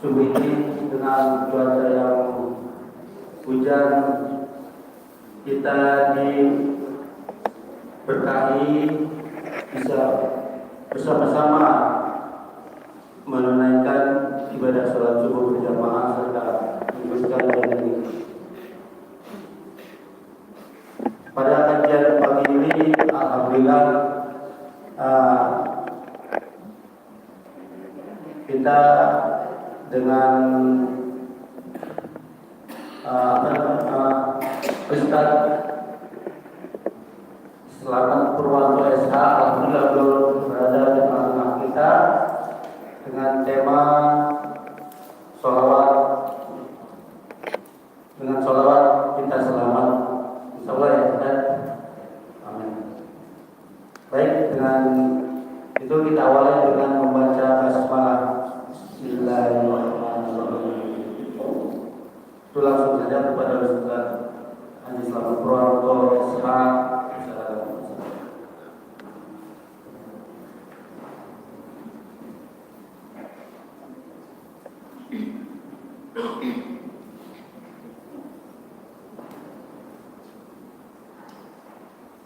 subuh ini dengan cuaca yang hujan, kita diberkahi bisa bersama-sama menunaikan ibadah sholat subuh berjamaah serta meneruskan ini. Pada kajian pagi ini, alhamdulillah kita dengan Ustaz Selamat Purwanto SH, alhamdulillah berada di tengah-tengah kita dengan tema sholawat. Dengan sholawat kita selamat, insyaallah ya Ustaz. Amin. Baik, dengan itu kita awali dengan membaca basmalah. Bismillahirrahmanirrahim. Itu langsung saja kepada Ustaz Haji Selamat Purwanto SH.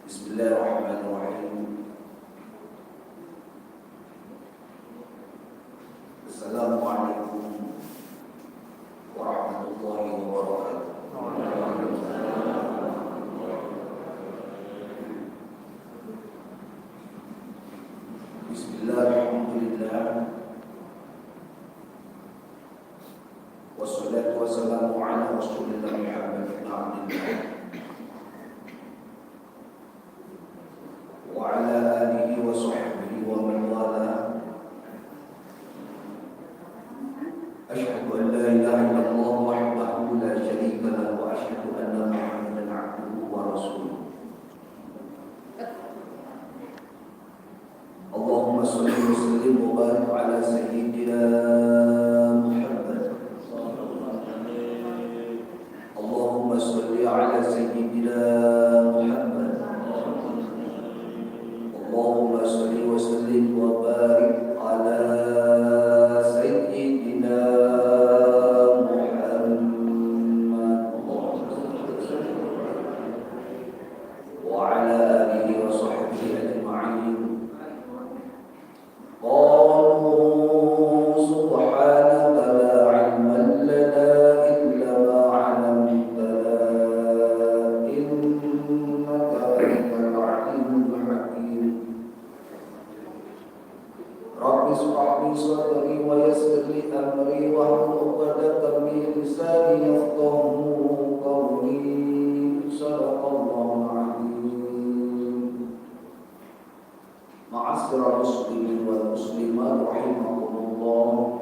Bismillahirrahmanirrahim. Assalamualaikum warahmatullahi wabarakatuh. Bismillahirrahmanirrahim. Wassalatu wassalamu ala Rasulillah Muhammad bin Abdillah wa ala alihi wa sahbihi wa man wala. Asyhadu an la ilaha illallah wahdahu la syarika lahu wa asyhadu anna Muhammadan abduhu wa rasuluh. Allahumma shalli wa sallim wa barik ala sayyidina Muhammad. Allahumma shalli ala sayyidina Muhammad. Allahumma shalli wa sallim wa barik ala sayyidina Muhammad wa ala alihi wa sahbihi ajma'in. Qalu subhanaka la ilma lana illa ma 'allamtana innaka antal 'alimul hakim. Rabbi shrah li sadri wa yassir li amri wahlul 'uqdatam min lisani yafqahu qawli. Shadaqallahul 'azim. Ma'asyiral muslimin wal muslimat rahimakumullah.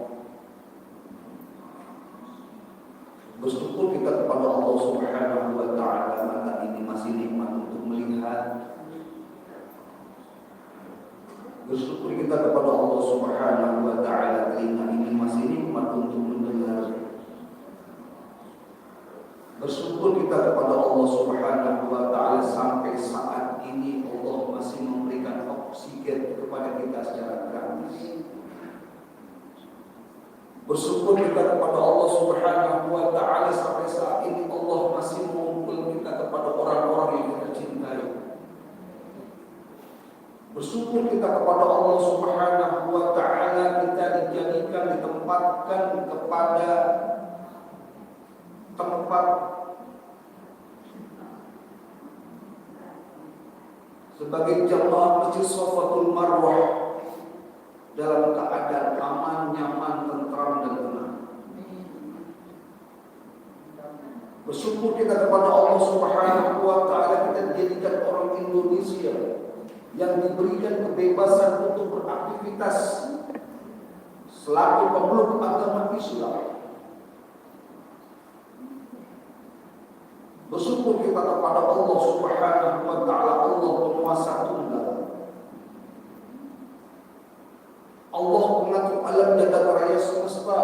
Bersyukur kita kepada Allah Subhanahu wa taala, mata ini masih nikmat untuk melihat. Bersyukur kita kepada Allah Subhanahu wa taala, telinga ini masih nikmat untuk mendengar. Bersyukur kita kepada Allah Subhanahu wa taala, sampai saat ini Allah masih memberikan oksigen kepada kita secara gratis. Bersyukur kita kepada Allah Subhanahu wa taala, sampai saat ini Allah masih mengumpul kita kepada orang-orang yang kita cintai. Bersyukur kita kepada Allah Subhanahu wa taala, kita dijadikan, ditempatkan kepada tempat sebagai jamaah Masjid Safatul Marwah dalam keadaan aman, nyaman, tentram dan tenang. Bersyukur kita kepada Allah Subhanahu wa taala, kita dijadikan orang Indonesia yang diberikan kebebasan untuk beraktivitas selaku pemeluk agama Islam. Bersyukur kita kepada Allah Subhanahu wa taala, Allah penguasa tunggal, Allah pengatur alam jagat raya semesta,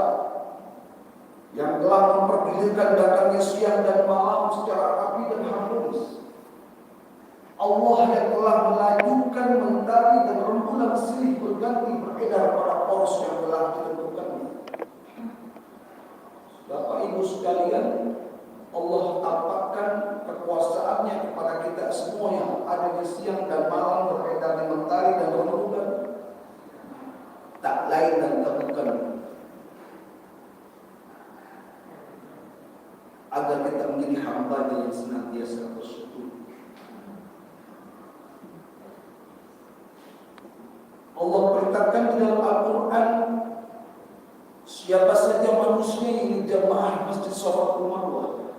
yang telah mempergilirkan datangnya siang dan malam secara rapi dan harmonis. Allah yang telah melajukan mentari dan rembulan silih berganti beredar pada poros yang telah ditentukannya. tak lain dan tak bukan agar kita menjadi hamba yang senantiasa bersyukur. Allah perintahkan di dalam Al-Quran, siapa saja manusia yang jamaah Masjid Safa Marwah,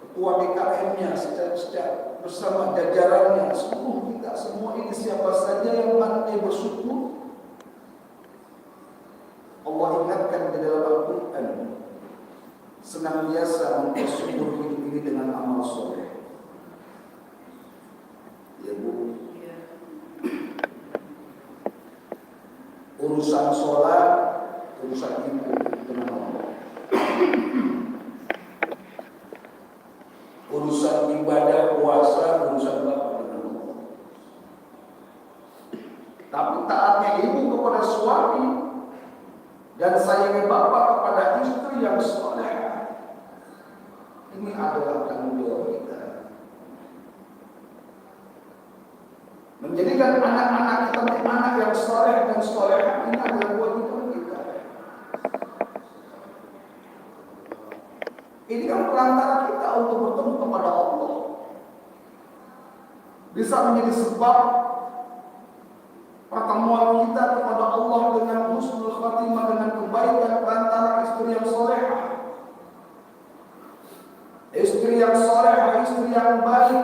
ketua BKM-nya secara bersama jajarannya, seluruh kita semua ini, siapa saja yang pandai bersyukur, Allah ingatkan di dalam Al-Quran, senantiasa mempersyukur hidup ini dengan amal soleh. Ya Bu, urusan sholat, urusan ibu dengan Allah. Urusan ibadah puasa, urusan bapak dengan Allah. Tapi taatnya ibu kepada suami dan sayangnya bapak kepada istri yang soleh, ini adalah tanggung jawab kita. Menjadikan anak-anak kita menjadi anak yang soleh dan solehah, ini adalah kewajiban kita. Ini kan perantara kita untuk bertemu kepada Allah. Bisa menjadi sebab pertemuan kita kepada Allah dengan husnul khatimah, dengan kebaikan perantara istri yang solehah. Istri yang solehah, istri yang baik,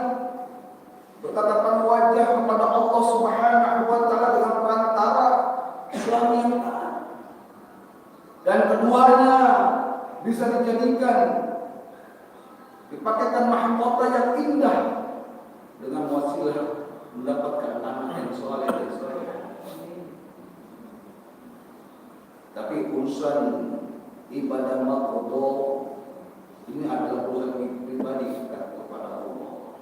bertatapan wajah kepada Allah Subhanahu wa Ta'ala dengan perantara suami yang taat. Dan keduanya bisa dijadikan, dipakaikan mahkota yang indah dengan wasilah mendapatkan anak yang soleh dan soleh. Tapi urusan ibadah maqdho ini adalah urusan pribadi kita kepada Allah.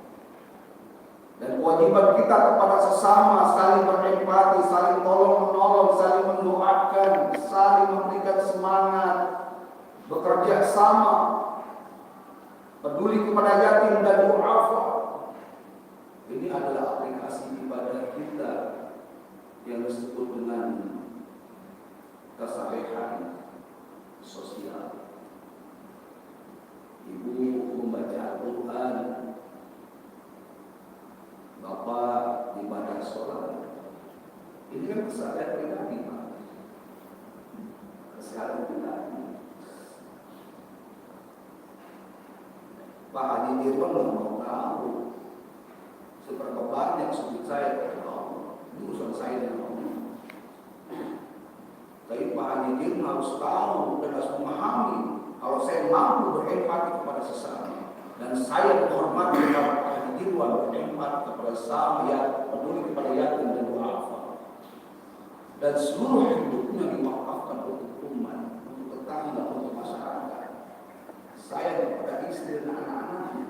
Dan kewajiban kita kepada sesama, saling berempati, saling tolong-menolong, saling mendoakan, saling memberikan semangat, bekerja sama, peduli kepada yatim dan du'afa. Ini adalah aplikasi ibadah kita yang disebut dengan kesalehan sosial. Ibu membaca Al-Quran, bapak ibadah sholat. Ini kan kesalahan pribadi, Pak. Kesalahan pribadi. Pak Haji Dirwan nggak mau tahu seberapa banyak sujud saya kepada Allah. Ini urusan saya dan Allah. Tapi Pak Haji Dirwan harus tahu dan harus memahami kalau saya mampu berempati kepada sesama, dan saya menghormati kepada Pak Haji Dirwan, berempati kepada sesama, yang peduli kepada yatim dan du'afa, dan seluruh hidupnya diwakafkan untuk umat, untuk tetangga, untuk masyarakat. Saya kepada istri dan anak-anaknya,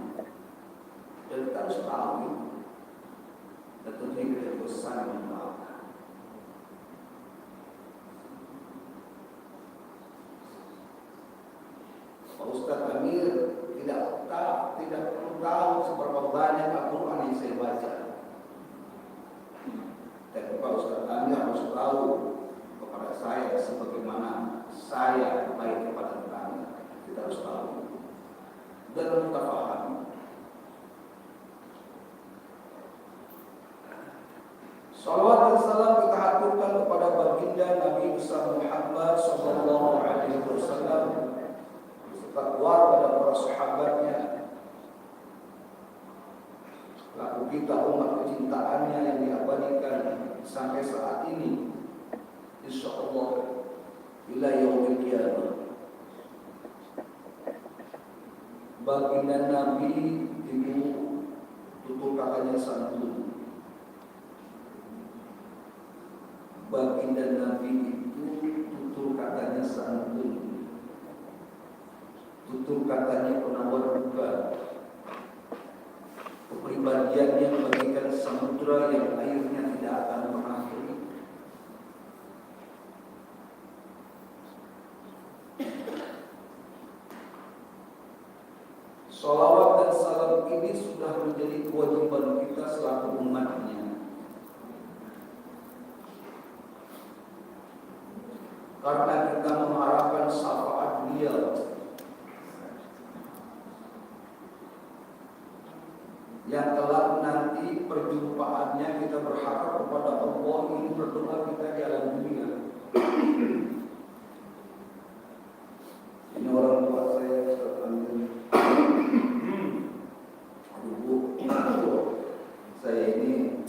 dan kita harus tahu itu. Dan tentunya kita besar membawa. Pak Ustaz Amir tidak perlu tahu seberapa banyak Al-Quran yang saya baca. Tapi Pak Ustaz Amir harus tahu kepada saya sebagaimana saya baik kepada tetangga. Kita harus tahu dan kita pahami. Salawat dan salam kita haturkan kepada baginda Nabi besar Muhammad sallallahu alaihi wasallam, beserta keluarga dan para sahabatnya, laku kita umat kecintaannya yang diabadikan sampai saat ini, insyaallah ila yaumil qiyamah. Baginda Nabi itu tutur katanya santun. Baginda Nabi itu tutur katanya santun, tutur katanya penawar buka, kepribadiannya bagaikan samudra yang airnya tidak akan pernah kering. Salawat dan salam ini sudah menjadi kewajiban kita selaku umatnya. karena kita mengharapkan syafaat beliau. Yang kelak nanti perjumpaannya kita berharap kepada Allah, ini berdoa kita di alam dunia. Ini orang tua saya Ustaz Amin. Aduh Bu, saya ini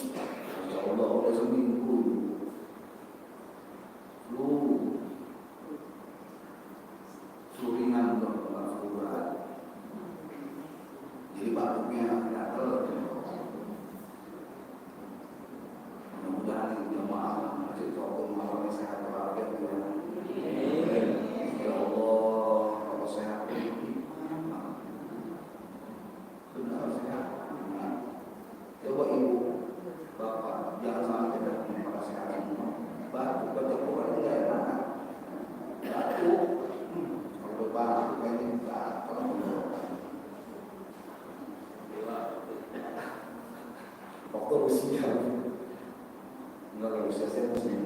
Masya Allah udah seminggu flu, suringan berpura-pura, jadi batuknya gatel. Mudah-mudahan ini jemaah masjid Fatul Marwani sehat walafiat ya. Ya Allah, kalau sehat benar sehat. Coba ibu, bapak jangan sampai datang pada sehat semua. Batuk baca Quran tidak enak. Batuk, kalau batuk kayak ini gatel. Waktu usia enggak, kalau usia saya masih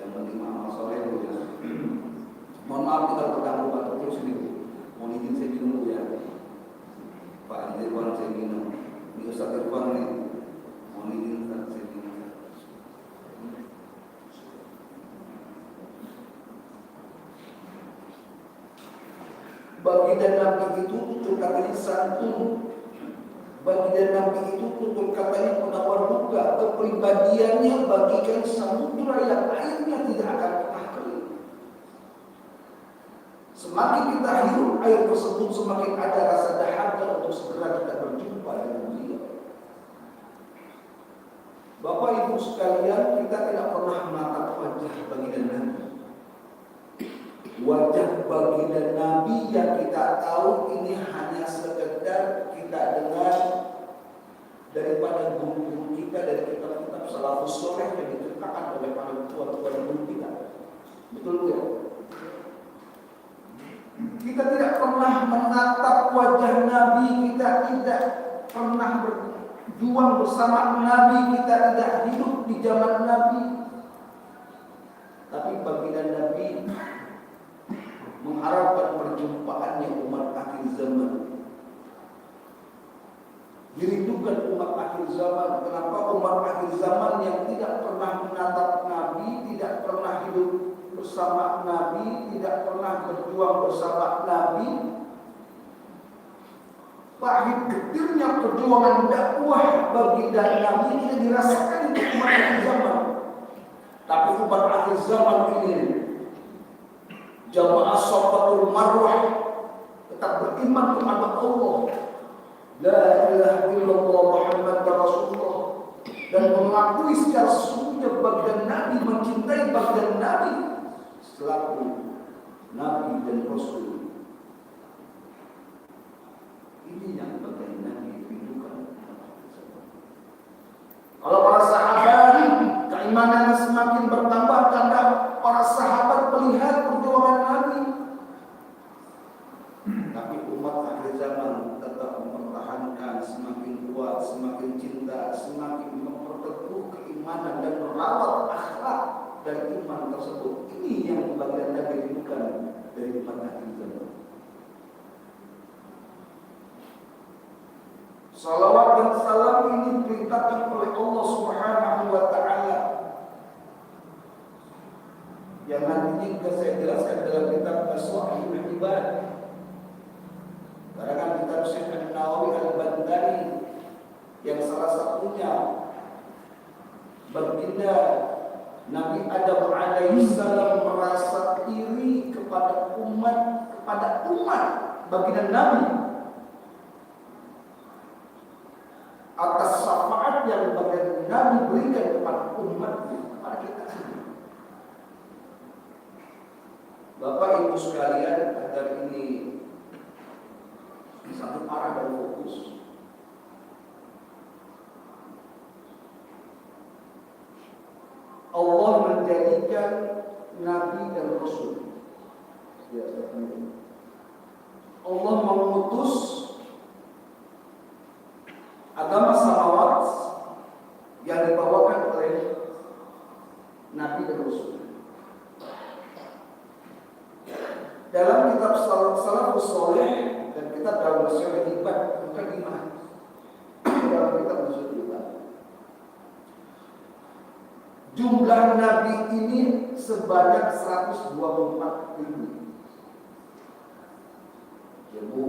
yang penting amal soleh dulu ya. Mohon maaf kita terganggu batuk terus ini. Mohon izin saya minum dulu ya. Pak Irwan saya minum. Ini Ustaz Irwan nih. Mohon izin Ustaz saya minum. Baginda Nabi itu tutur katanya santun. Baginda Nabi itu tutur katanya penawar buka. Kepribadiannya bagikan samudra yang airnya tidak akan pernah kering. Semakin kita hirup air tersebut, semakin ada rasa dahaga untuk segera kita berjumpa dengan beliau. Bapak Ibu sekalian, kita tidak pernah menatap wajah baginda Nabi. Wajah baginda Nabi yang kita tahu ini hanya sekedar kita dengar daripada guru-guru kita, dari kitab-kitab salafus saleh yang diceritakan oleh para tua-tua guru kita. Betul ya? Kita tidak pernah menatap wajah Nabi, kita tidak pernah berjuang bersama Nabi, kita tidak hidup di zaman Nabi. Tapi baginda Nabi mengharapkan perjumpaannya umat akhir zaman. Dirindukan umat akhir zaman. Kenapa umat akhir zaman yang tidak pernah menatap Nabi, tidak pernah hidup bersama Nabi, tidak pernah berjuang bersama Nabi, pahit getirnya perjuangan dakwah baginda Nabi tidak dirasakan di umat akhir zaman. Tapi umat akhir zaman ini, jamaah Safatul Marwah, tetap beriman kepada Allah, la ilaha illallah Muhammadar Rasulullah, dan mengakui secara sesungguhnya baginda Nabi, mencintai baginda Nabi selaku Nabi dan Rasul. Ini yang baginda Nabi rindukan. Kalau para sahabat keimanannya semakin bertambah karena para sahabat melihat perjuangan Nabi. Tapi umat akhir zaman tetap mempertahankan, semakin kuat, semakin cinta, semakin memperteguh keimanan dan merawat akhlak dari iman tersebut. Ini yang baginda Nabi rindukan dari umat akhir zaman. Salawat dan salam ini diperintahkan oleh Allah Subhanahu wa Ta'ala, yang nantinya juga saya jelaskan dalam kitab As-Sahihul Ibad, karangan kitab Syekh An-Nawawi Al-Bandari, yang salah satunya baginda Nabi Adam alaihissalam merasa iri kepada umat baginda Nabi atas syafaat yang baginda Nabi berikan kepada umatnya, kepada kita. Bapak Ibu sekalian, agar ini satu arah dan fokus. Allah menjadikan Nabi dan Rasul. Allah mengutus agama samawat yang dibawakan oleh Nabi dan Rasul. Dalam kitab Salafus Saleh dan kitab dalam Masyarakat Ibad, bukan iman. Dalam kitab Masyarakat Ibad, jumlah nabi ini sebanyak 124.000. Ya Bu,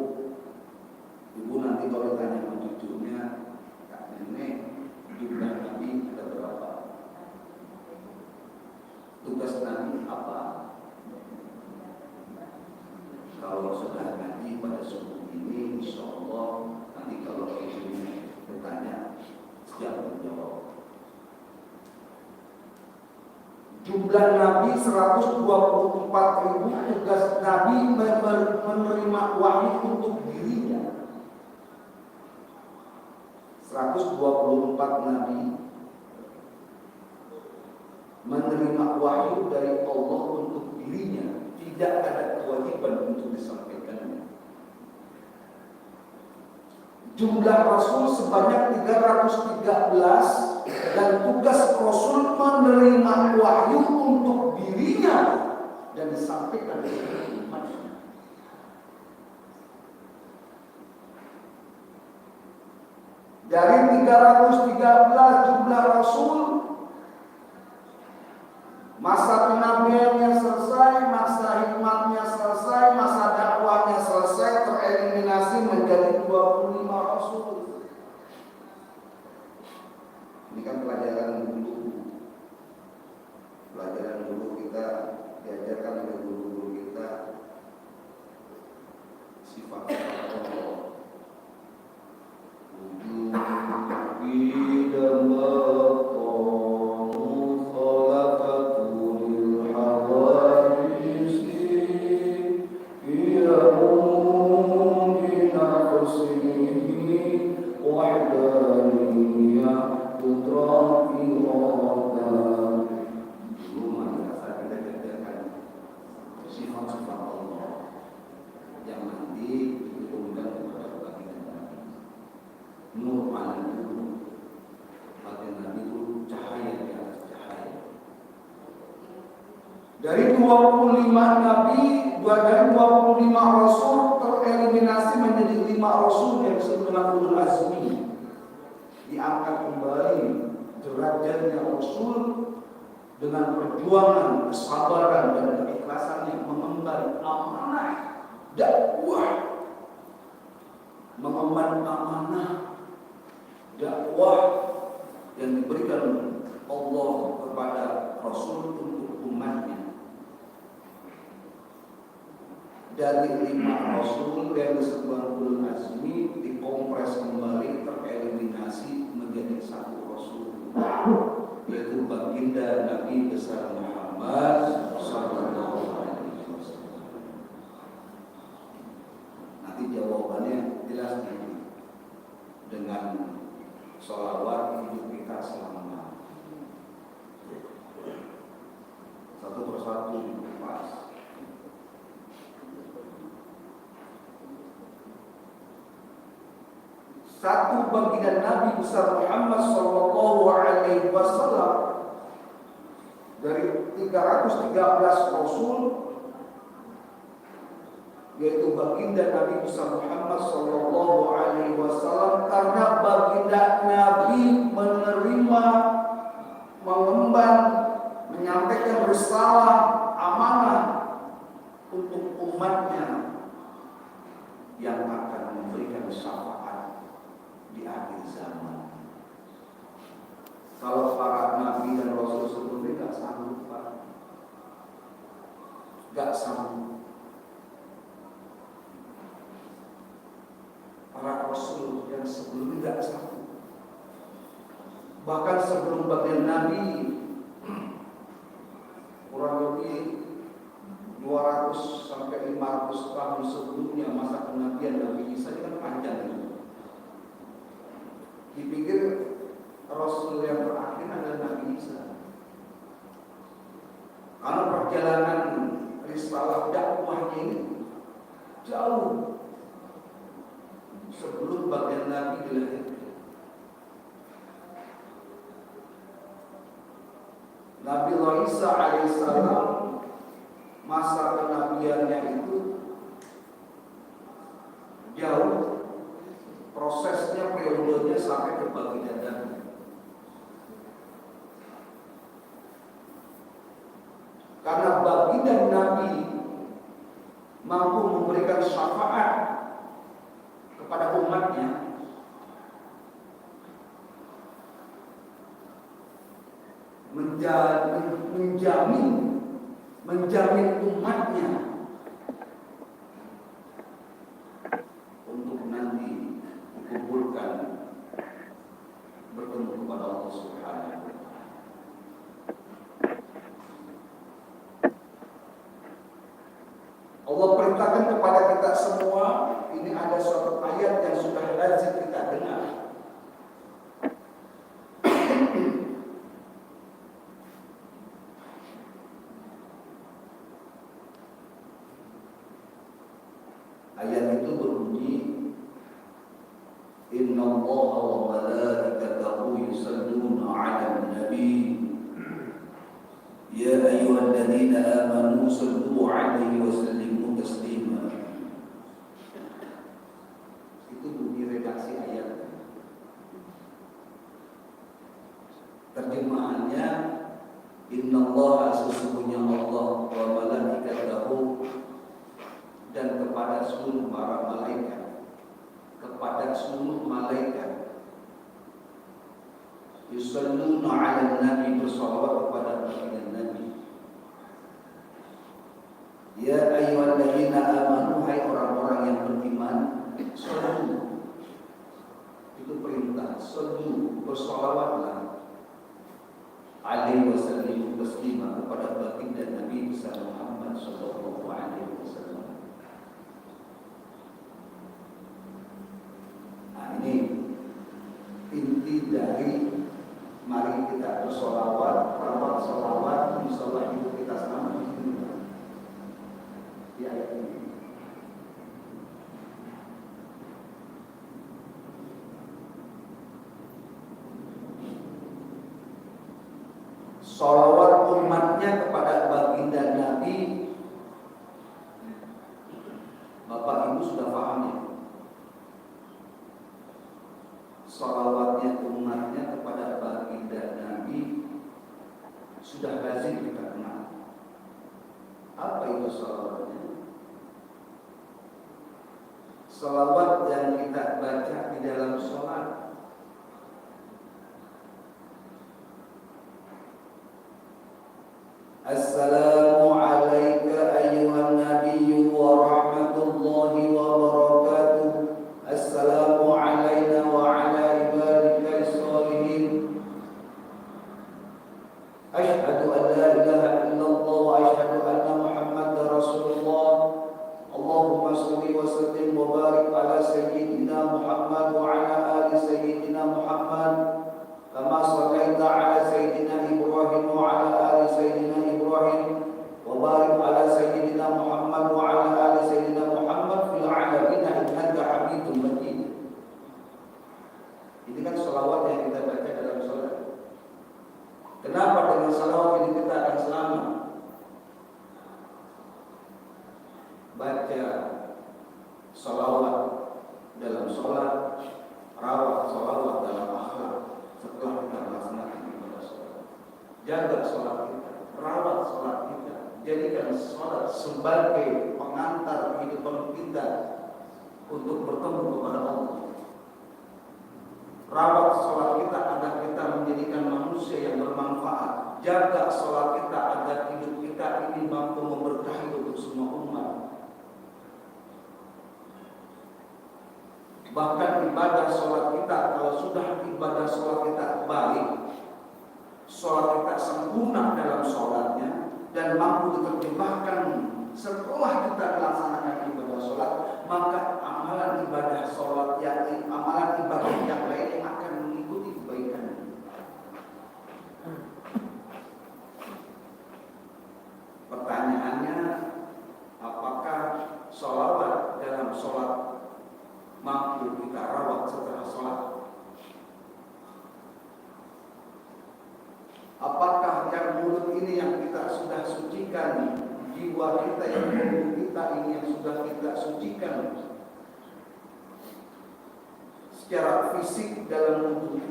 Ibu nanti kalau tanya sama cucunya, Kak Nenek, jumlah nabi ada berapa? Tugas nabi apa? Kalau sudah ngaji pada subuh ini, insya Allah nanti kalau cucunya bertanya, siap menjawab. Jumlah Nabi 124.000, tugas Nabi menerima wahyu untuk dirinya. 124 Nabi menerima wahyu dari Allah untuk dirinya, tidak ada kewajiban untuk disampaikannya. Jumlah Rasul sebanyak 313 dan tugas Rasul menerima wahyu untuk dirinya dan disampaikan kepada umatnya. Dari 313 jumlah Rasul, masa kenabiannya selesai, masa hikmatnya selesai, masa dakwahnya selesai, tereliminasi menjadi 25 Rasul. Ini kan pelajaran dulu. Pelajaran dulu kita diajarkan oleh guru-guru kita sifat Allah. Dari 25 Nabi dan 25 Rasul tereliminasi menjadi 5 Rasul yang disebut dengan ulul azmi. Diangkat kembali derajatnya Rasul dengan perjuangan, kesabaran dan keikhlasannya mengemban amanah dakwah, mengemban amanah dakwah yang diberikan Allah kepada Rasul untuk umatnya. Dari 5 Rasul yang disebut ulul azmi dikompres kembali, tereliminasi menjadi 1 Rasul, yaitu baginda Nabi besar Muhammad sallallahu alaihi wasallam. Nanti jawabannya jelas nanti dengan sholawat hidup kita selama satu persatu pas. Satu baginda Nabi besar Muhammad sallallahu alaihi wasallam dari 313 Rasul, yaitu baginda Nabi besar Muhammad sallallahu alaihi wasallam, karena baginda Nabi menerima, mengemban, menyampaikan risalah amanah untuk umatnya yang akan memberikan syafaat di akhir zaman. Kalau para nabi dan rasul sebelumnya gak sanggup, Pak. Gak sanggup. Para rasul yang sebelumnya gak sanggup. Bahkan sebelum bagian nabi, kurang lebih 200 sampai 500 tahun sebelumnya masa kenabian Nabi Isa kan panjang itu. Dipikir Rasul yang terakhir adalah Nabi Isa. Karena perjalanan risalah dakwahnya ini jauh sebelum bagian Nabi dilahirkan. Nabi Isa alaihissalam masa kenabiannya itu jauh, prosesnya periodenya sampai ke baginda Nabi. Karena baginda Nabi mampu memberikan syafaat kepada umatnya, menjamin umatnya untuk nanti dikumpulkan bertemu kepada Allah Subhanahu wa Ta'ala. Allah perintahkan kepada kita semua, ini ada suatu ayat yang sudah lazim kita dengar. Ayat itu berbunyi, Innallaha wa malaikatahu yusalluna 'alan nabi ya ayyuhalladzina amanu sallu 'alaihi wa sallimu taslima. Itu bunyi redaksi ayat. Terjemahannya, Innallaha, sesungguhnya Allah, wa malaikatahu, dan kepada seluruh para malaikat, yusalluna 'alan nabi, bersalawat kepada baginda Nabi. Ya ayyuhalladzina amanu, hai orang-orang yang beriman, sallu, itu perintah, sallu, bersalawatlah, 'alaihi wasallam taslima, kepada baginda Nabi besar Muhammad sallallahu alaihi wasallam. Nah, ini inti dari mari kita bersolawat, rawat solawat, insyaallah hidup kita selama di dunia. Di ayat ini. Solawat umatnya kepada baginda Nabi, Bapak Ibu sudah paham ya? Salawatnya umatnya kepada baginda Nabi sudah lazim kita kenal. Apa itu salawatnya? Salawat yang kita baca di dalam sholat. Assalamu alayka ayyuhan nabiyyu wa rahmatullahi wa barakatuh. Assalamu alayna wa ala ibadika as-salihin. Asyhadu an la ilaha illallah wa asyhadu anna Muhammadar Rasulullah. Allahumma shalli wa sallim wa barik ala sayyidina Muhammad wa ala ali sayyidina Muhammad. Kama shallaita ala sayyidina Ibrahim wa ala ali sayyidina Ibrahim. Wa barik ala sayyidina Muhammad wa ala ali sayyidina Muhammad fil alamin innaka Hamidum Majid. Ini kan selawat yang kita baca dalam salat. Kenapa dengan salawat ini kita akan selamat? Baca salawat dalam sholat, rawat salawat dalam akhlak setelah kita melaksanakan ibadah sholat. Jaga sholat kita, rawat sholat kita, jadikan sholat sebagai pengantar kehidupan kita untuk bertemu kepada Allah. Rawat sholat kita agar kita menjadikan manusia yang bermanfaat. Jaga sholat kita agar hidup kita ini mampu memberkahi untuk semua umat. Bahkan ibadah sholat kita, kalau sudah ibadah sholat kita baik, sholat kita sempurna dalam sholatnya dan mampu diterjemahkan setelah kita melaksanakan ibadah sholat, maka amalan ibadah sholat yang amalan ibadah yang lain yang akan mengikuti kebaikan. Pertanyaannya, apakah sholawat dalam sholat mampu kita rawat setelah sholat? Apakah yang mulut mensucikan jiwa kita, yang tubuh kita ini yang sudah kita sucikan secara fisik dalam tubuh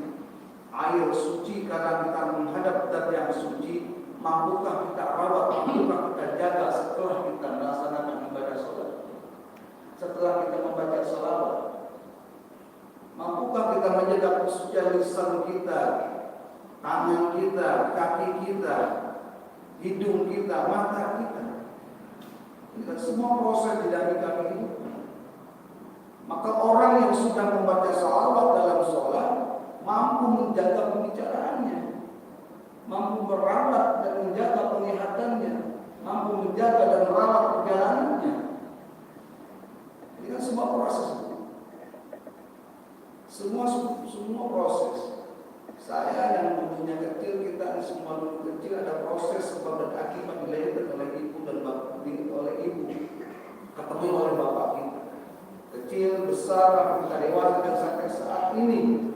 air suci karena kita menghadap zat yang suci. Mampukah kita rawat, mampukah kita jaga setelah kita melaksanakan ibadah sholat, setelah kita membaca sholawat? Mampukah kita menjaga kesucian lisan kita, tangan kita, kaki kita, hidung kita, mata kita? Ini kan semua proses dinamika kehidupan. Maka orang yang sudah membaca sholawat dalam sholat mampu menjaga pembicaraannya, mampu merawat dan menjaga penglihatannya, mampu menjaga dan merawat perjalanannya. Ini kan semua proses. Semua proses. Saya yang dulunya kecil, kita semua dulu kecil, ada proses sebab dan akibat dilahirkan oleh ibu dan bapak, oleh ibu, ketemu oleh bapak kita. Kecil, besar, kita dewasa dan sampai saat ini.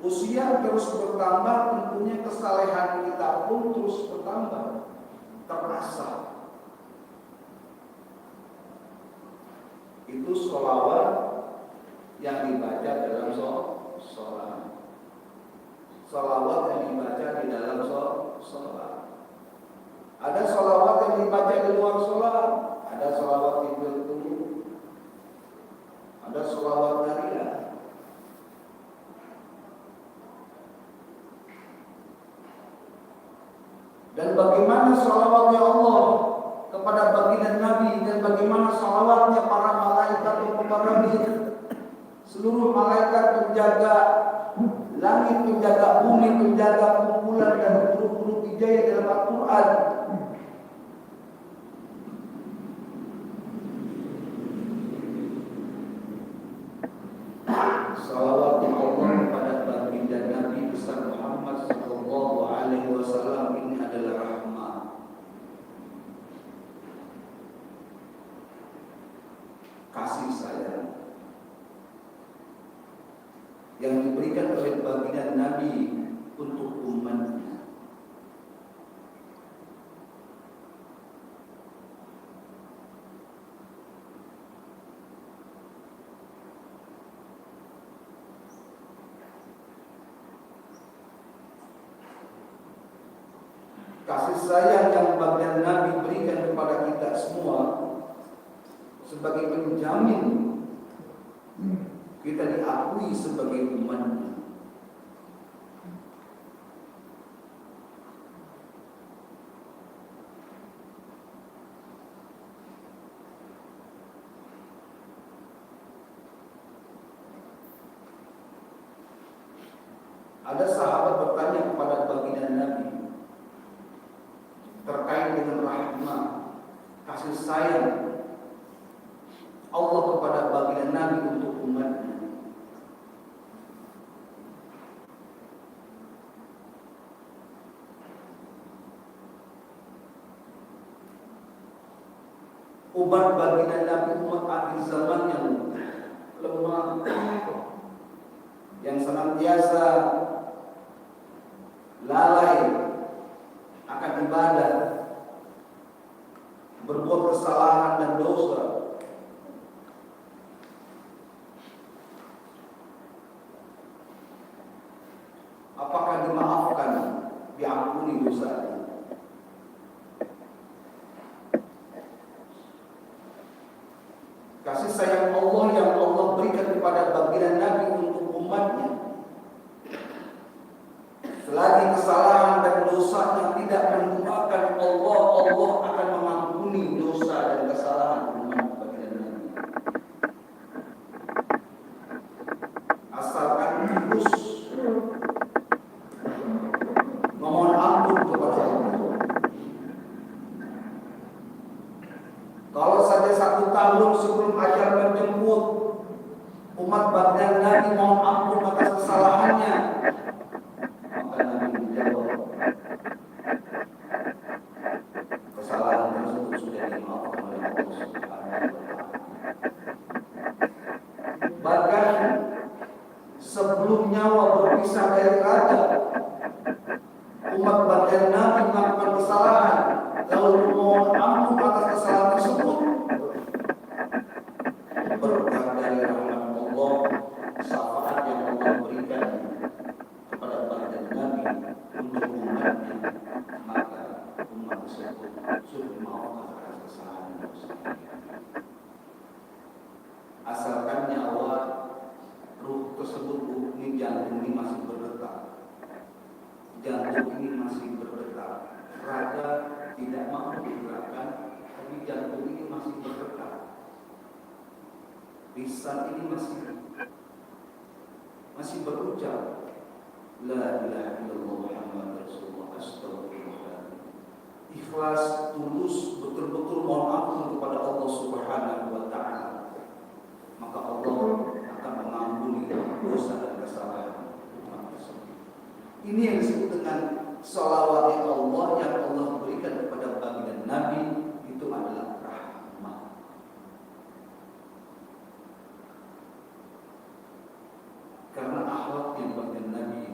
Usia terus bertambah, tentunya kesalehan kita pun terus bertambah, terasa. Itu sholawat yang dibaca dalam sholat. Sholawat yang dibaca di dalam sholat. Ada sholawat yang dibaca di luar sholat. Ada sholawat di tubuh. Ada sholawat dariyah. Dan bagaimana sholawatnya Allah kepada baginda Nabi, dan bagaimana sholawatnya para malaikat pemerintah, seluruh malaikat penjaga langit, penjaga bumi, penjaga kumpulan dan huruf-huruf hijaiyah dalam Al-Quran. Salawat Allah kepada baginda Nabi besar Muhammad sallallahu alaihi wasallam ini adalah rahmat, kasih sayang yang diberikan oleh baginda Nabi untuk umatnya. Kasih sayang yang baginda Nabi berikan kepada kita semua sebagai penjamin kita diakui sebagai umatnya. Ada sahabat bertanya kepada baginda Nabi terkait dengan rahmat, kasih sayang Allah kepada baginda Nabi untuk umatnya. Umat baginda Nabi umat akhir zaman yang lemah, yang senantiasa lalai akan ibadah, berbuat kesalahan dan dosa. Apakah dimaafkan, diampuni dosanya? Kasih sayang Allah yang Allah berikan kepada baginda Nabi untuk umatnya, selagi kesalahan dan dosanya tidak menduakan Allah, Allah akan mengampuni dosa dan kesalahan umat baginda Nabi. Asalkan terus memohon ampun kepada Allah. Kalau saja 1 tahun sebelum ajal menjemput, umat baginda Nabi mohon ampun atas kesalahannya, maka Nabi menjawab, kesalahan tersebut sudah dimaafkan oleh Allah Subhanahu wa Ta'ala. Bahkan sebelum nyawa berpisah dari raga, umat baginda Nabi melakukan kesalahan, lalu tidak mau digerakkan, tapi jantung ini masih bergerak, lisan ini masih berucap la ilaha illallah Muhammad Rasulullah astagfirullah, ikhlas, tulus, betul-betul mohon ampun kepada Allah Subhanahu wa taala, maka Allah akan mengampuni dosa dan kesalahan umat tersebut. Ini yang disebut dengan salawat Allah yang Allah berikan kepada baginda Nabi, itu adalah rahmat. Karena akhlaknya baginda Nabi.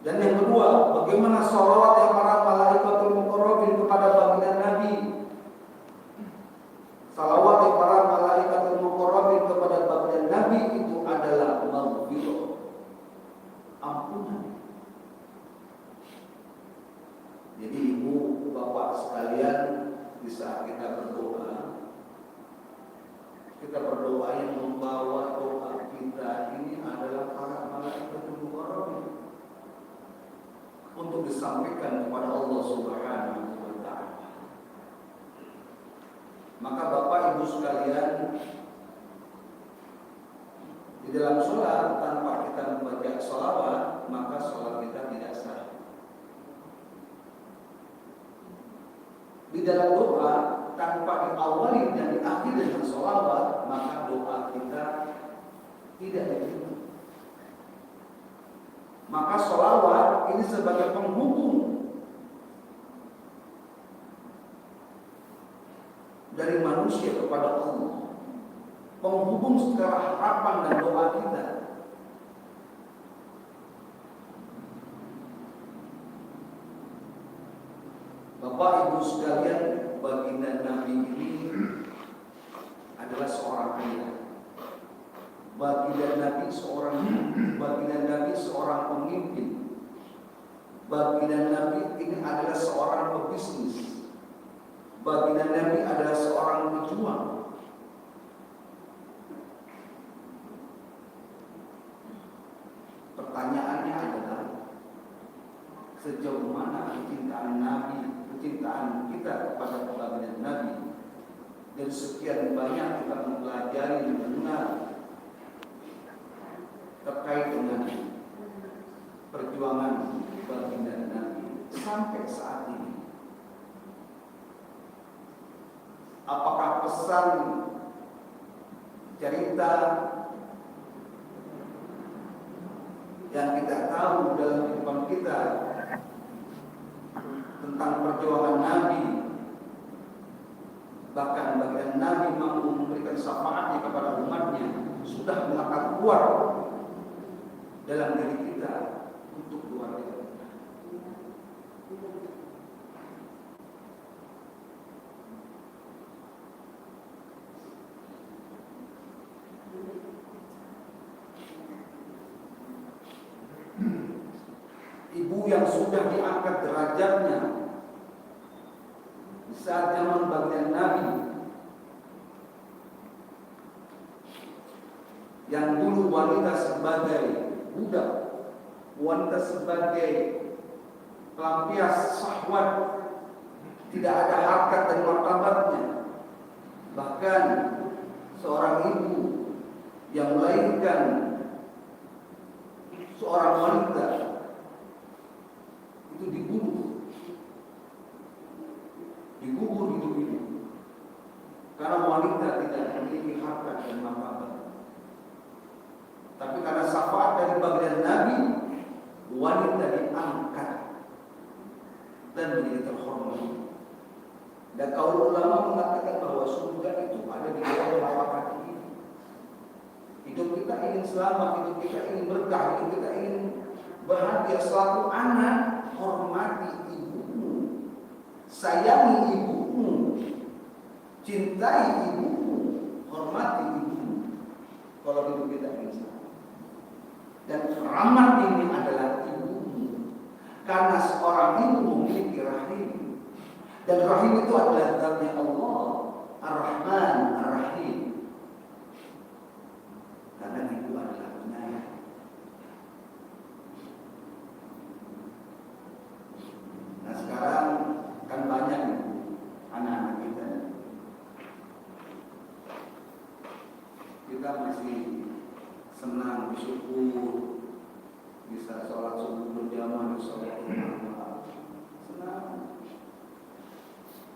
Dan yang kedua, bagaimana salawat yang para malaikatul muqarrabin kepada baginda Nabi? Salawat yang para malaikatul muqarrabin kepada baginda Nabi itu adalah maghfirah, ampunan. Jadi ibu bapak sekalian, di saat kita berdoa yang membawa doa kita ini adalah para malaikatul muqarrabin untuk disampaikan kepada Allah Subhanahu wa taala. Maka bapak ibu sekalian, di dalam sholat tanpa kita membaca sholawat, maka sholat kita tidak sah. Di dalam doa tanpa diawali dan diakhiri dengan sholawat, maka doa kita tidak diterima. Maka sholawat ini sebagai penghubung dari manusia kepada Allah, penghubung secara harapan dan doa kita. Bapak ibu sekalian, baginda Nabi ini adalah seorang ayah. Baginda Nabi seorang pemimpin. Baginda Nabi ini adalah seorang pebisnis. Baginda Nabi adalah seorang pejuang. Pertanyaannya adalah, sejauh mana kecintaan Nabi, kecintaan kita kepada baginda Nabi? Dan sekian banyak kita mempelajari dan mendengar terkait dengan perjuangan baginda Nabi sampai saat ini. Apakah pesan, cerita yang kita tahu dalam kehidupan kita tentang perjuangan Nabi, bahkan baginda Nabi mampu memberikan syafaatnya kepada umatnya, sudah melekat kuat dalam diri kita untuk keluarga kita. Ibu yang sudah diangkat derajatnya di saat zaman baginda Nabi, yang dulu wanita sebagai budak, wanita sebagai pelampias syahwat, tidak ada harkat dan martabatnya. Bahkan seorang ibu yang melahirkan seorang wanita itu dibunuh, dikubur hidup-hidup, karena wanita tidak memiliki harkat dan martabat. Tapi karena syafaat dari baginda Nabi, wanita diangkat dan menjadi terhormat. Dan kaum ulama mengatakan bahwa surga itu ada di bawah telapak kaki ini. Hidup kita ingin selamat, hidup kita ingin berkah, hidup kita ingin bahagia. Selaku anak, hormati ibumu, sayangi ibumu, cintai ibumu, hormati ibumu. Kalau hidup kita ingin selamat. Dan rahmat ini adalah ibumu, karena seorang ibu memiliki rahim, dan rahim itu adalah zatnya Allah, Ar-Rahman, Ar-Rahim. Karena ibu adalah penyayang. kita masih senang bersyukur bisa sholat subuh berjamaah, sholat berjamaah, senang.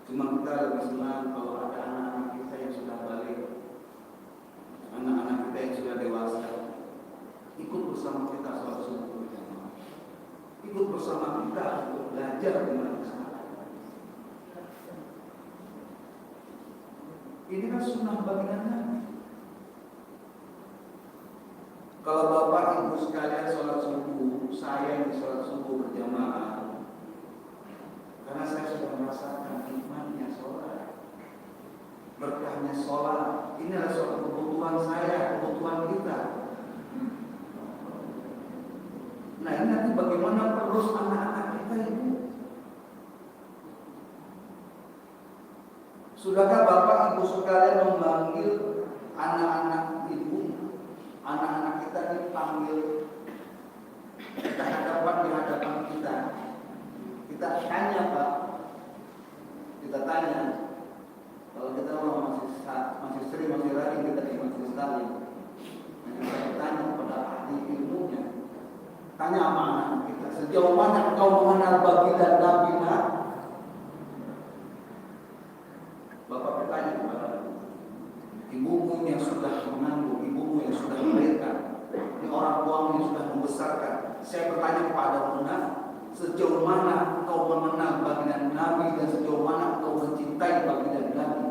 Cuma kita lebih senang kalau ada anak-anak kita yang sudah balik, anak-anak kita yang sudah dewasa, ikut bersama kita sholat subuh berjamaah, ikut bersama kita untuk belajar dengan Islam. Ini kan sunnah baginda Nabi. Kalau bapak ibu sekalian sholat subuh, saya yang sholat subuh berjamaah, karena saya sudah merasakan nikmatnya sholat, berkahnya sholat. Ini adalah suatu kebutuhan saya, kebutuhan kita. Nah ini nanti bagaimana terus anak-anak kita ibu? Sudahkah bapak ibu sekalian memanggil anak-anak ibu, anak-anak kita dipanggil kita di hadapan kita? Kita tanya Pak, kita tanya. Kalau kita masih sering masih rajin kita di majelis taklim, kita tanya kepada ahli ilmunya, tanya sama anak kita, sejauh mana engkau mengenal baginda Nabi Muhammad? Bapak bertanya kepada ibumu yang sudah mengandung, ibumu yang sudah melahirkan, ini orang tuamu yang sudah membesarkan. Saya bertanya kepada Muna, sejauh mana kau mengenal baginda Nabi dan sejauh mana kau mencintai baginda Nabi?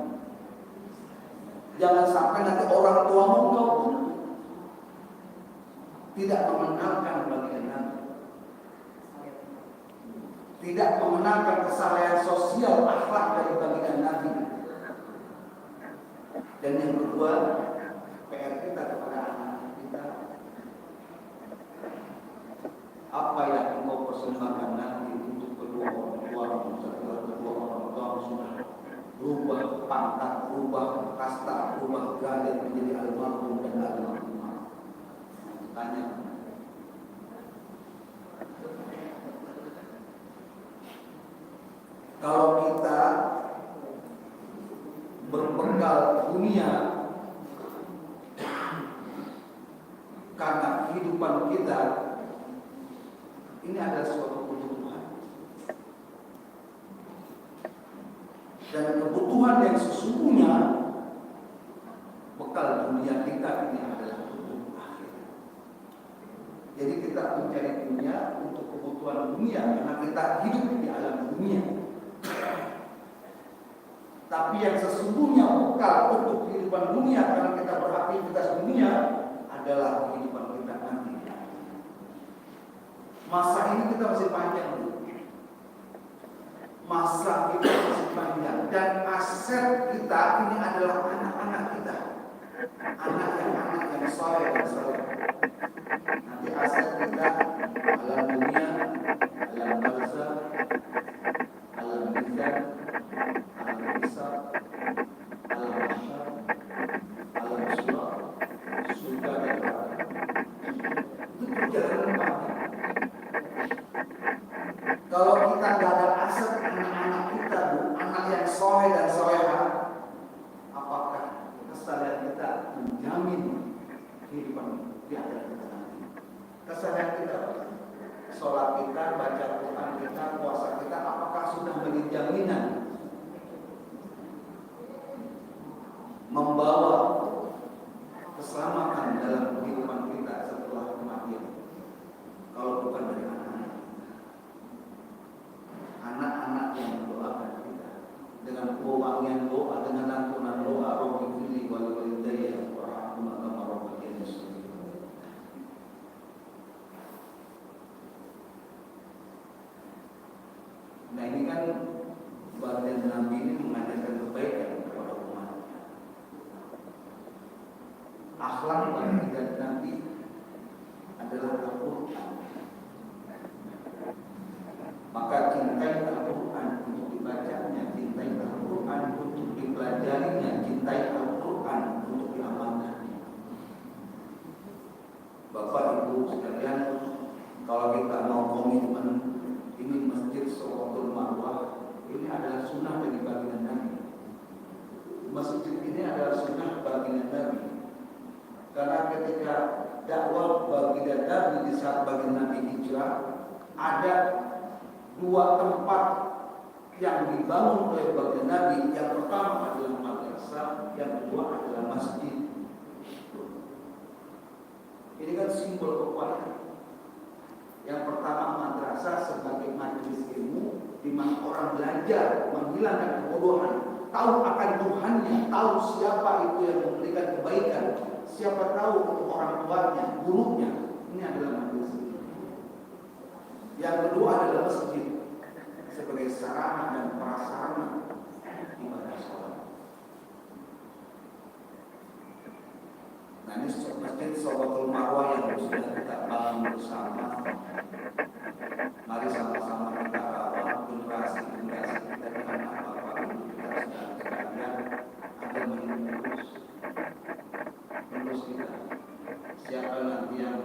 Jangan sampai nanti orang tuamu kau pun tidak mengenalkan baginda Nabi, tidak mengenalkan kesalahan sosial akhlak dari baginda Nabi. Dan yang kedua, PR kita kepada anak kita, apa yang engkau persembahkan nanti untuk kedua orang tua, setelah kedua orang tua sudah berubah pangkat, berubah kasta, berubah derajat menjadi almarhum dan almarhumah. Tanya. Kalau kita berbekal dunia karena kehidupan kita, ini adalah suatu kebutuhan, dan kebutuhan yang sesungguhnya bekal dunia kita ini adalah kebutuhan akhirat. Jadi kita mencari dunia untuk kebutuhan dunia karena kita hidup di alam dunia. Tapi yang sesungguhnya bekal untuk kehidupan dunia karena kita beraktivitas dunia adalah kehidupan kita nanti. Masa ini kita masih panjang, masa kita masih panjang, dan aset kita ini adalah anak-anak kita, anak yang soleh dan soleh. Nanti aset kita alam dunia, alam barzakh, alam mizan, alam hisab, alam mahsyar, alam sirat, surga dan neraka. Itu perjalanan panjang. Kalau kita nggak ada aset anak-anak kita, anak yang soleh dan solehah, apakah kesadaran kita menjamin kehidupan di akhirat kita nanti? Kesadaran kita, sholat kita, baca Quran kita, puasa kita, apakah sudah menjadi jaminan membawa keselamatan dalam kehidupan kita setelah kematian? Kalau bukan dari anak-anak yang mendoakan kita dengan pewangian doa, dengan lantunan doa, Rabbi fili wal walidayya warhamhuma kama rabbayani shaghira. Nah ini kan baginda Nabi ini mengajarkan kebaikan kepada umat. Akhlak baginda Nabi adalah Al-Quran. Maka cintai Al-Quran untuk dibacanya, cintai Al-Quran untuk dipelajarinya, cintai Al-Quran untuk diamalkannya. Bapak Ibu sekalian, kalau kita mau komitmen ini masjid Sholatul Marwah, ini adalah sunnah dari baginda Nabi. Masjid ini adalah sunnah baginda Nabi. saat baginda Nabi hijrah, ada dua tempat yang dibangun oleh baginda Nabi. Yang pertama adalah madrasah, yang kedua adalah masjid. Ini kan simbol kekuatan. Yang pertama madrasah sebagai majelis ilmu di mana orang belajar menghilangkan kebodohan, tahu akan Tuhannya, tahu siapa itu yang memberikan kebaikan, siapa tahu itu orang tuanya, gurunya. Ini adalah majelis ilmu. Yang kedua adalah masjid sebagai sarana dan prasarana ibadah sholat. Nah, ini masjid Shobatul Marwah yang sudah kita bangun bersama. Mari sama-sama kita rawat generasi kita dengan apa-apa kita sekalian agar menerus kita. Siapa nanti yang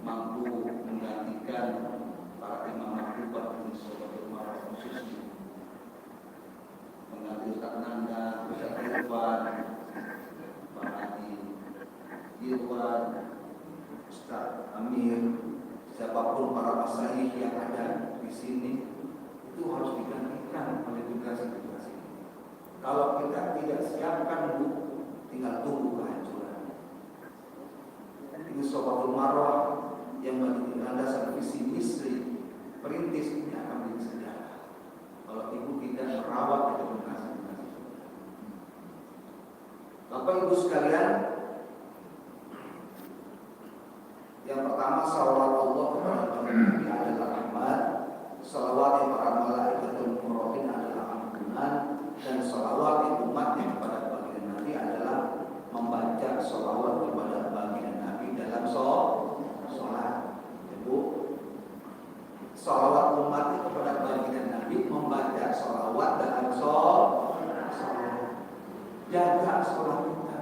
mampu menggantikan para imam maktubat di Shobatul Marwah khususnya, mengganti Ustaz Nanda, Ustaz Irwan, Pak Haji Irwan, Ustaz Amir, siapapun para masyayikh yang ada di sini, itu harus digantikan oleh generasi-generasi. Kalau kita tidak siapkan, tinggal tunggu kehancuran. Ini Shobatul Marwah yang menjadi landasan visi misi perintis ini akan menjadi sejarah. Kalau ibu tidak merawat generasi-generasi. Bapak Ibu sekalian, yang pertama, salawat Allah kepada Nabi adalah rahmat, salawat para malaikatul muqarrabin adalah ampunan, dan salawat umatnya kepada baginda Nabi adalah membaca salawat kepada baginda Nabi dalam sholat. Ibu, salawat umat kepada baginda Nabi membaca salawat dalam sholat. Jaga sholat kita.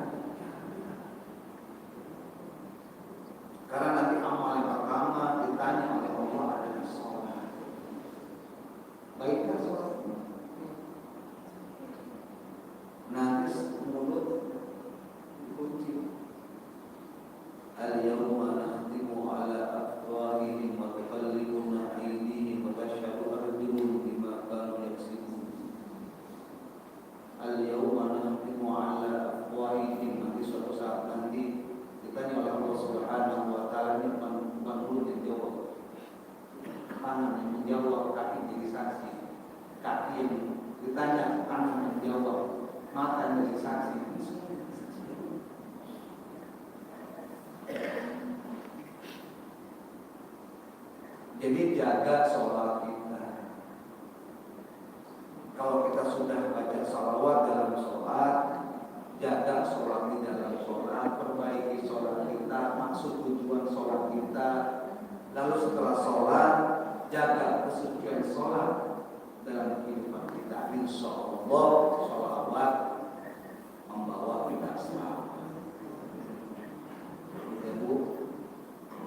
Karena nanti amal yang pertama ditanya oleh Allah adalah sholat. Baiklah sholat. Nanti mulut dikunci. Al-yawma nakhtimu ala afwahihim wa tukallimuna aydihim wa tashhadu arjuluhum bima kanu yaksibun. Al-yawma nakhtimu ala afwahihim, nanti suatu saat nanti ditanya oleh Allah Subhanahu wa taala, ini bukan mulut yang jawab, tangan yang menjawab, kaki jadi saksi. Kaki yang ditanya, tangan yang jawab, mata yang jadi saksi. Jadi jaga sholat kita. Kalau kita sudah baca salawat dalam sholat, jaga sholat di dalam sholat, perbaiki sholat kita, maksud tujuan sholat kita. Lalu setelah sholat, jaga kesucian sholat dalam kehidupan kita. Insya Allah sholawat membawa kita selamat.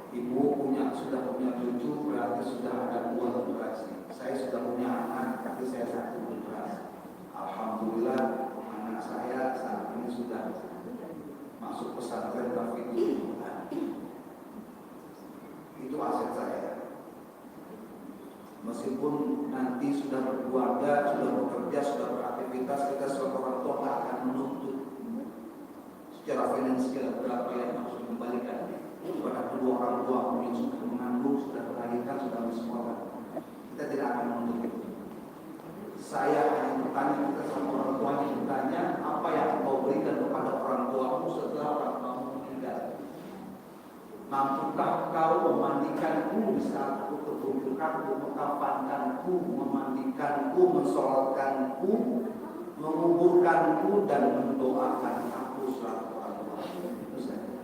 Ibu sudah punya cucu, berarti sudah ada buah generasi. Saya sudah punya anak, tapi saya satu generasi. Alhamdulillah, anak saya saat ini sudah masuk pesantren Tauhidul Quran. Itu aset saya. Meskipun nanti sudah berkeluarga, sudah bekerja, sudah beraktivitas, kita sebagai orang tua tidak akan menuntut secara finansial berapa yang harus dikembalikan kepada kedua orang tua yang sudah mengandung, sudah melahirkan, sudah bersekolah. Kita tidak akan menuntut itu. Saya hanya bertanya, kita sama orang tuanya bertanya, apa yang kau berikan kepada orang tuamu setelah orang tuamu meninggal? Mampukah kau memandikanku di saat aku terbunuhkanku, mengkafankanku, memandikanku, mensolatkanku, menguburkanku, dan mendoakan aku selaku orang tuamu? Itu saja.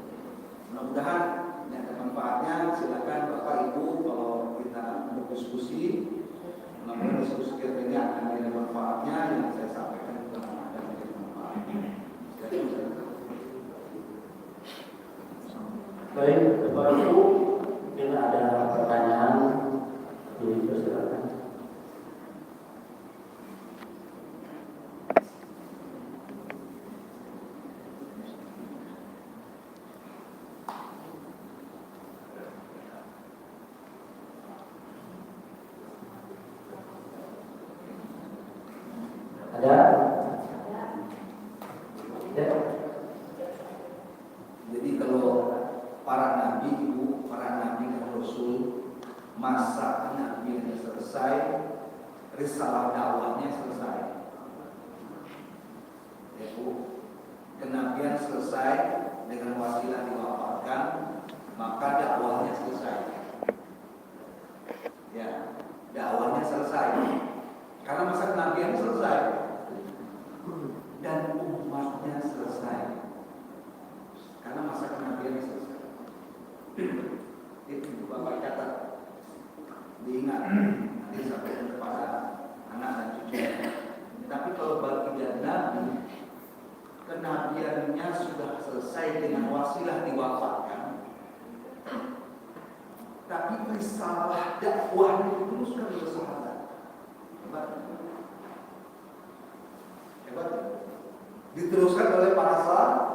Mudah-mudahan ini ada manfaatnya. Silakan Bapak Ibu kalau kita berdiskusi, mudah-mudahan diskusi kita ini akan ada manfaatnya. Yang saya sampaikan juga akan ada manfaatnya. Baik, Bapak Ibu, bila ada pertanyaan, dipersilakan. selesai, risalah dakwahnya selesai. Ya Bu, kenabian selesai dengan wasilah diwafatkan, maka dakwahnya selesai. Ya, dakwahnya selesai. Karena masa kenabian selesai dan umatnya selesai. Karena masa kenabian selesai. Itu Bapak catat, diingat, nanti sampaikan kepada anak dan cucu. Tapi kalau baginda Nabi, kenabiannya sudah selesai dengan wasilah diwafatkan, tapi risalah dakwah diteruskan oleh sahabat. Hebat. Hebat. Diteruskan oleh para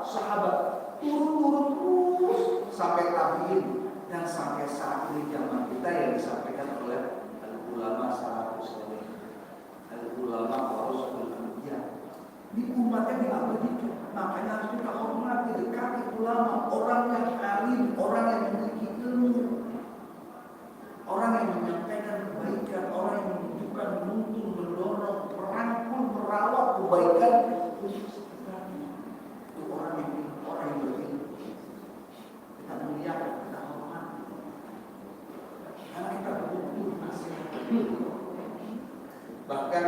sahabat. Turun terus sampai tabi'in dan sampai saat ini zaman kita yang disampaikan oleh ulama salafus saleh, ulama warasatul anbiya. Di umatnya diabadikan, makanya harus kita hormati, dekati ulama, orang yang alim, orang yang memiliki ilmu, orang yang menyampaikan kebaikan, orang yang menunjukkan, menuntun, mendorong, merangkul, merawat kebaikan. Itu orang yang berilmu. Kita muliakan, kita hormati, karena kita butuh nasihat. Bahkan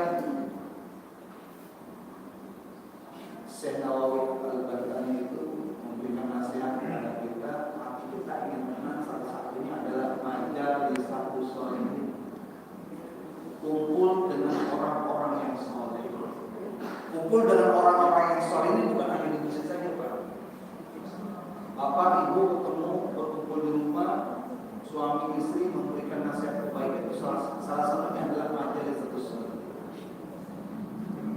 Syekh Nawawi Al-Albani itu memberikan nasihat kepada kita, tapi kita ingin mengenal salah satunya adalah majalis satu soleh. Kumpul dengan orang-orang yang soleh. Kumpul dengan orang-orang yang soleh ini bukan hanya di masjid saja, Pak. Bapak Ibu ketemu berkumpul di rumah, suami istri memberikan nasihat kebaikan itu salah satunya adalah majalis satu soleh.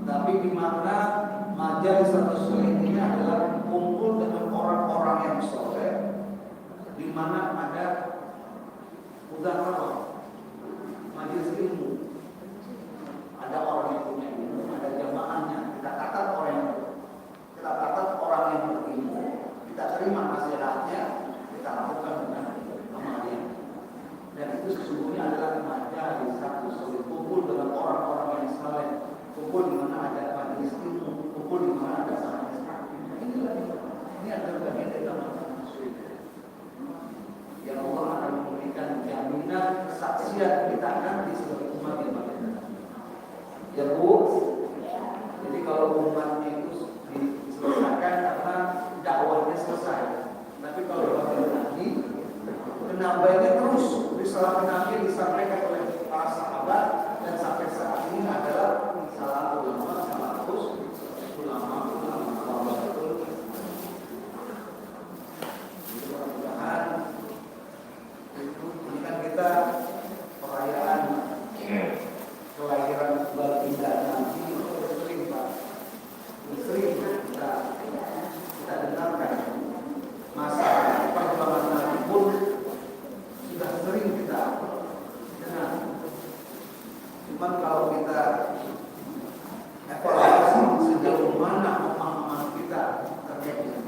Tapi di mana majalis satu soleh ini adalah kumpul dengan orang-orang yang soleh, di mana ada muzakarah, majelis ilmu, ada orang yang punya ilmu, ada jamaahnya. Kita catat orang yang berilmu, kita terima nasihatnya, kita lakukan dengan amalnya. Dan itu sesungguhnya adalah majalis satu soleh, kumpul dengan orang-orang yang soleh, kumpul di mana ada majelis ilmu, kumpul di mana ada sama ini adalah bagian dari amal surga. Yang Allah akan memberikan jaminan kesaksian kita nanti sebagai umat yang beriman. Ya Bu, jadi kalau umatnya itu diselesaikan karena dakwahnya selesai. Tapi kalau bagian Nabi, penambahnya terus risalah Nabi disampaikan oleh para sahabat dan sampai saat ini adalah salah ulama, salah terus ulama. Mudah-mudahan ini kan kita perayaan kelahiran baginda Nabi sering Pak, sering kita dengarkan masa perkembangan Nabi pun sudah sering kita dengar. Cuman kalau kita evaluasi sejauh mana pemahaman kita terkait dengan